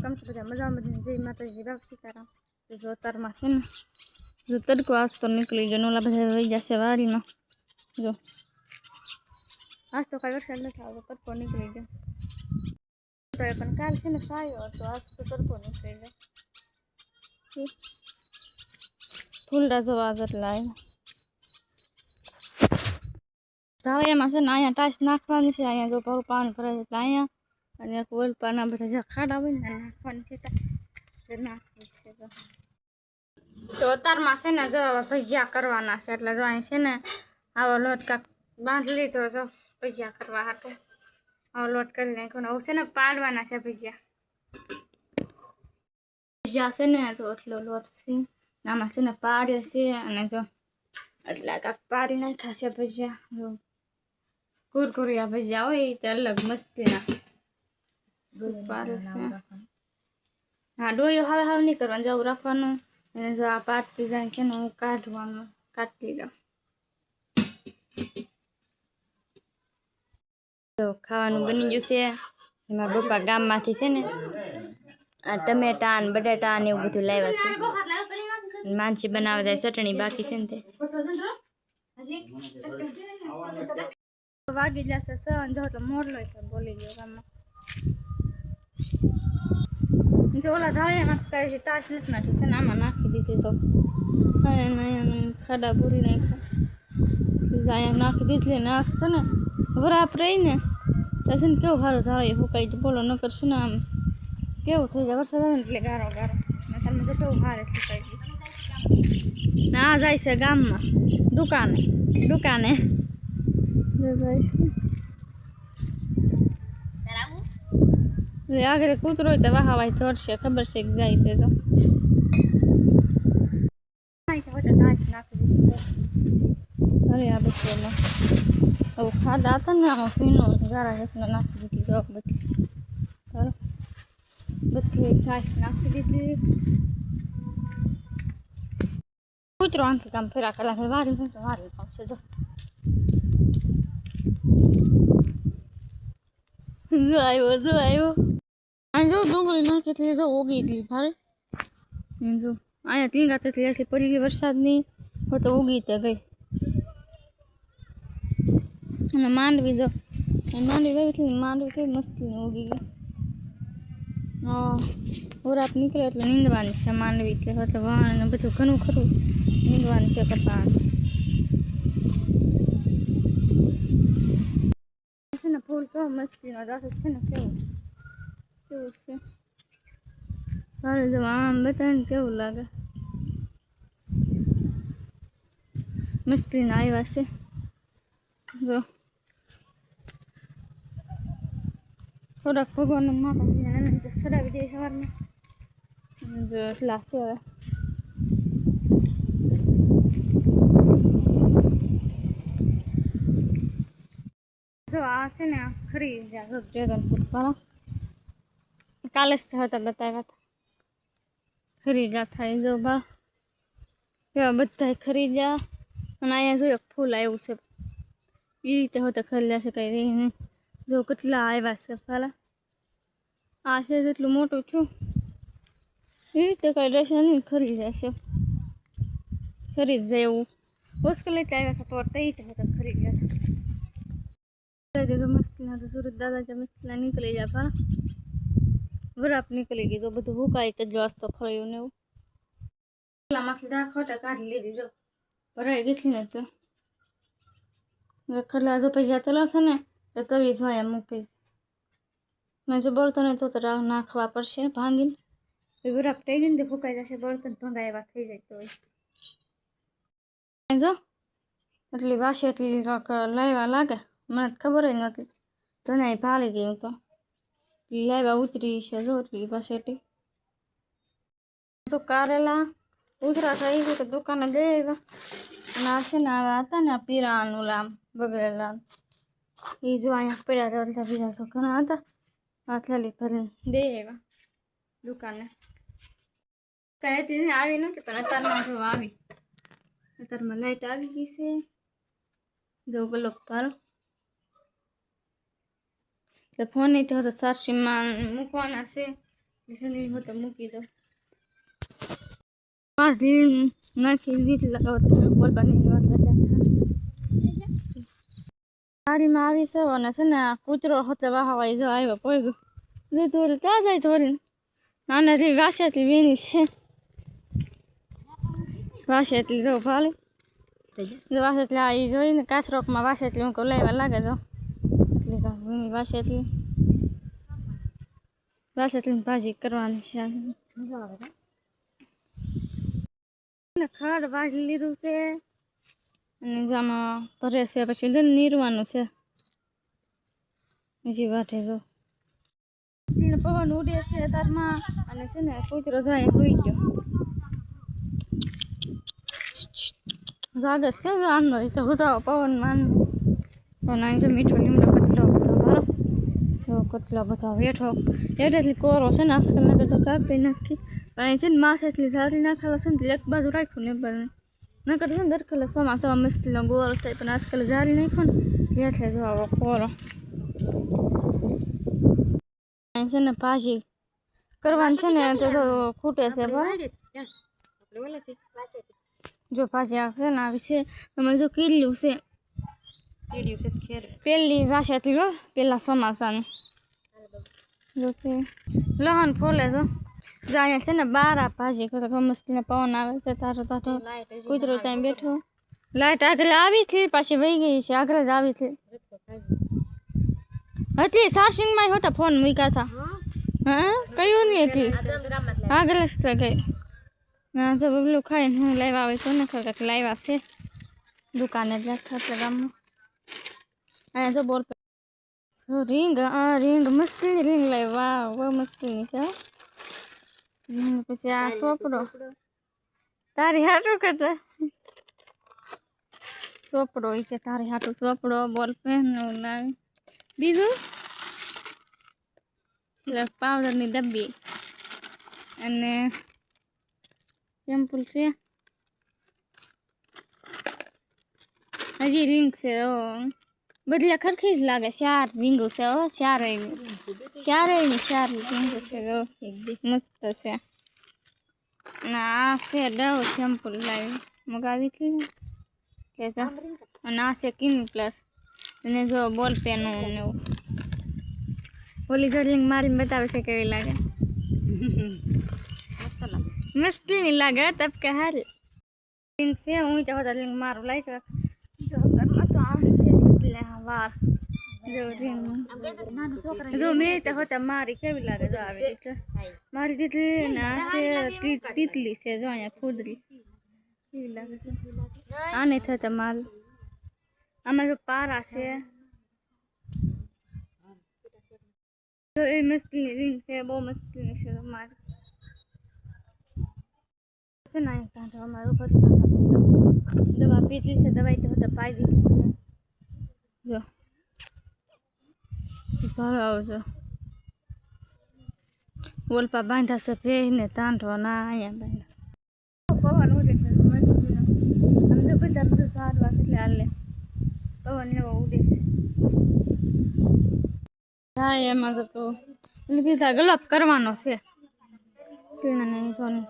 કેમ છો બધા મજામાં? જય માતાજી, રામ સીતારામ. જો અતારમાં છે ને જો તડકો આજ તો નીકળી ગયો, ઓલા બધા વહી જશે વાડીમાં. જો આજ તો કાંઈ વરસાદ નથી આવતો, તડકો નીકળી ગયો. પણ કાલ છે ને સાયો હતો, આજ તો તડકો નીકળી ગયો. ફૂલડા જોવા જેટલા આવ્યા એમાં છે ને અહીંયા ટાઈસ નાખવાની છે. અહીંયા જો ભરું પાણી ભરાય એટલે અહીંયા અને ઓલ પાના બધા જ્યાં ખાડા હોય ને નાખવાની છે, નાખવી છે. તો અતારમાં છે ને જો ભજીયા કરવાના છે, એટલે જો અહીં છે ને આવો લોટ કાંક બાંધી લીધો જો ભજીયા કરવા હાટું. આવો લોટ કરી નાખ્યો. હવે છે ને પાડવાના છે ભજીયા. ભજીયા છે ને તો એટલો લોટ છે, આમાં છે ને પાડે છે અને જો એટલે કાંક પાડી નાખ્યા છે ભજીયા. જો કુરકુરિયા ભજીયા હોય તે અલગ મસ્તીના પાડે છે. હા, ડોયો હવે નહીં કરવાનું, જવું રાખવાનું. અને જો આ પાટતી જાય છે ને હું કાઢવાનું, કાઢી દઉં. તો ખાવાનું બની ગયું છે. એમાં પપ્પા ગામમાંથી છે ને આ ટમેટા ને બટાટા ને એવું બધું લાવ્યા છે. માનસી બનાવવા જાય ચટણી બાકી છે ને તે વાગી જશે. સન જો તો મોરલો બોલી ગયો ગામમાં. જો ઓલા ધારિયામાં કરે છે ટાસ નથી નાખી છે ને આમાં નાખી દીધી. તો અહીંયા ખાડા પૂરી નાખ્યા, અહીંયા નાખી દીધી ને આસ છે ને વરાપ રહી ને તો છે ને કેવું સારું ધારિયું ફૂંકાઈ ગયું. બોલો ન કરશે ને આમ કેવું થઈ જાય વરસાદ આવે ને એટલે ગારો ગારો તમે તો કેવું સારે ફૂંકાઈ ગયું. ને આ જાય છે ગામમાં દુકાને જાય છે. આગળ કૂતરો હોય તો વાહાવાય ધરશે, ખબર છે કે જાય તે તો અરે આ બધી હવે ખાધા હતા ને આમાં પીનો ગારા જતને નાખી દીધી. જો બધી ઠાશ નાખી દીધી. કૂતરો આંથી કામ ફેરા કલાક વારી તો વારી પામશે. જો આવ્યો અહીં જો ડુંગળી નાખી એટલે જો ઉગી ગઈ ભારે. જો અહીંયા તીંગા તેટલી એટલી પડી ગઈ વરસાદની હો તો ઉગી તે ગઈ. અને માંડવી જો માંડવી વેવી માંડવી કઈ મસ્તી ઉગી ગઈ. ઓરાપ નીકળે એટલે નીંદવાની છે માંડવી. એટલે વાણ ને બધું ઘણું ખરું નીંદવાની છે કપાવાનું છે ને. ફૂલ કેવો મસ્તીનો રસ છે ને, કેવું છે સારું. જો આમ બતાવીને કેવું લાગે, મસ્તીના આવ્યા છે. જો થોડાક ભગવાન માતા ચડાવી દે સવારમાં. જો એટલા છે હવે. જો આ છે ને ખરી જાય ડ્રેગન ફ્રૂટ વાળા કાલે જ હતા બતાવ્યા હતા. ખરી જા થાય જો બા કેવા બધા ખરી જા. અને અહીંયા જો એક ફૂલ આવ્યું છે એ રીતે હોતે ખરી જશે કઈ રહી નહીં. જો કેટલા આવ્યા છે પેલા આ છે જેટલું મોટું છું એ રીતે કઈ રહેશે નહીં, ખરી જશે. ખરી જ જાય એવું મુશ્કેલી આવ્યા છે તો તે રીતે હોતા ખરી ગયા છે. મસ્તીના તો સુરત દાદા મસ્તીના નીકળી જાય પણ બરાબર નીકળી ગઈ. જો બધું હુકાય તો જ વાસ્તો ફર્યું ને એવું માંથી દાખવતા કાઢી લીધી. જો ભરાઈ ગઈ ને તો ખરલા જો પૈસા તલા છે ને તો તવી જોયા મૂકી ને. જો બળતણ તો નાખવા પડશે ભાંગીને. બરાબર થઈ ગઈ ને તો ફૂંકાઈ જશે. બળતણ ભંગાય એવા થઈ જાય તો જો એટલી વાસી એટલી લાવ્યા લાગે મને ખબર જ નથી. તો ને ભાળી ગયું તો લાવ્યા ઉતરી છે. જો એટલી પાસેટી જો કારેલા ઉતરા થઈ ગઈ તો દુકાને દઈ આવ્યા. અને આ છે ને આવ્યા હતા ને પીરાનું લામ બગડેલા એ જો અહીંયા પડ્યા હતા. બીજા તો ઘણા હતા. આટલાલી ભરીને દઈ આવ્યા દુકાને. કાંઈ આવી નથી પણ અત્યારમાં જો આવી. અત્યારમાં લાઈટ આવી ગઈ છે. જો ગલોક ભારો એટલે ફોન નહીં તો સારસીમાં મૂકવાના છે. લીસની હોતો મૂકી દો પાંચ લીન નાખી દીધી લગાવતો બોલ બની વાત ગાડીમાં આવી છે અને છે ને કૂતરો હતો વાહવાઈ જો આવ્યો પોઈ ગયું ક્યાં જાય થોડી નાનાથી વાસેથી વીણી છે વાસેથી જો ભાલે વાસેથી આ એ જોઈને કાચરોકમાં વાસેથી હું કહું લેવા લાગે જો એટલે વીણી વાસેથી ભાજી કરવાની છે ખડ વાળી લીધું છે અને જામાં ભરે છે પછી નીરવાનું છે બીજી વાટે જો પવન ઉડે છે તારમાં અને છે ને કૂતરો જાય હોઈ ગયો જાગે છે આનો રીતે ઉતાવો પવન માનનો પણ અહીં જો મીઠો લીમડો કેટલો બધો બેઠો એટલી કોરો છે ને આજકાલ નગર તો કાપી નાખી પણ અહીં છે ને માસ એટલી જારી નાખેલો છે ને એક બાજુ રાખ્યું ને બને નકર છે ને દરખેલો ચોમાસામાં મસ્તીનો ગોળ થાય પણ આજકાલ જારી નાખ્યો ને એટલે જો આવો કોરો અહીં છે ને ભાજી કરવાની છે ને તો ખૂટે છે બરાબર જો ભાજી આવે ને આવી છે તમે જો કીડ્યું છે પેલી વાસેથી લો પેલા ચોમાસાનું જો કે લહન ફોલે જો અહીંયા છે ને બારા ભાજી કરતા મસ્તીને પવન આવે છે તારો કૂતરો ત્યાં બેઠો લાઈટ આગળ આવી હતી પાછી વહી ગઈ છે આગળ જ આવી હતી હતી ચાર્જિંગમાં હતા ફોન મૂક્યા હતા હા કયું નહીં હતી આગળ જ તો ગઈ ના જો બબલું ખાઈને હું લાવ્યા આવે તો ને ખબર લાવ્યા છે દુકાને જ એટલે ગામમાં અહીંયા જો બોલ રીંગ રીંગ મસ્તીની રીંગ લાવી વાહ બહુ મસ્તીની છે પછી આ સોપડો તારી હાટું કરતા સોપડો એ કે તારી હાટું સોપડો બોલ પેન લાવી બીજું એટલે પાવડરની ડબ્બી અને સેમ્પલ છે હજી રીંગ છે બદલા ખરખી જ લાગે ચાર રીંગો છે ચારે રીંગો છે મસ્ત છે અને આ છે ડવ સેમ્પલ લાવી મગાવી હતી કે અને આ છે કિમી પ્લસ અને જો બોલ પેનો ને એવું ઓલી જો લિંક મારીને બતાવે છે કેવી લાગે મસ્તીની લાગે તબ કે હાલ લિંક છે હું ચાહતા લિંક મારું લાઈક જો ઘરમાં તો આમ છે એટલે વાર જો મેં તો હોતા મારી કેવી લાગે જો આવી રીતે મારી તીતલી ને આ છે તીતલી છે જો અહીંયા ફૂદરી કેવી લાગે છે આને થતા માલ આમાં જો પારા છે તો એ મસ્તીની રીંગ છે બહુ મસ્તીની છે મારી છે ને અહીં કાંઠો અમારું પછી દવા પીતલી છે દવાઈ તો હોતા પાઈ દીધી છે જો ભારો આવજો ઓલપા બાંધા છે ભેને તાંડો ના અહીંયા બાંધા પવન ઉડે છે આમ તો બધા બધું સારવા એટલે હાલે પવન એવો ઉડે છે હા એમાં તો કીધા ગલપ કરવાનો છે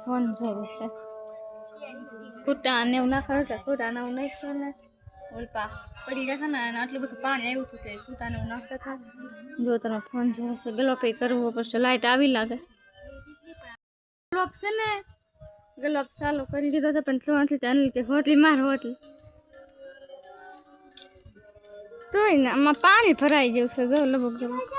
ફોન જોવે છે કૂટા ને એવું નાખવા હતા કૂટા ને એવું નાખશે ને ઓલપા પડી જશે ને આટલું બધું પાણી આવ્યું હતું કે કૂટા ને એવું નાખતા હતા જો તમે ફોન જોવે છે ગલોપે કરવો પડશે લાઈટ આવી લાગે ગલોપ છે ને ગલોપ ચાલુ કરી દીધો છે પણ શું અનિલ કે હોટલી માર હોટલી તોય ને આમાં પાણી ભરાઈ ગયું છે જો લબક જબક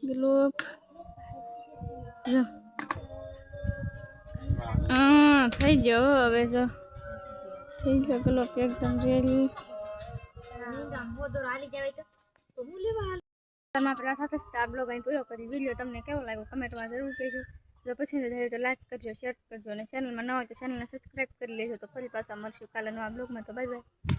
ગ્લોબ જો થઈ ગયો હવે જો થઈ ગયો ગ્લોબ એકદમ રેડી આપણા સાથે આ બ્લોગ અહીં પૂરો કરી વિડીયો તમને કેવો લાગ્યો કમેન્ટમાં જરૂર કહેજો જો પસંદ થાય તો લાઈક કરજો શેર કરજો અને ચેનલમાં ન હોય તો ચેનલને સબસ્ક્રાઈબ કરી લેજો તો ફરી પાછા મળશું કાલે નવા બ્લોગમાં તો બાય બાય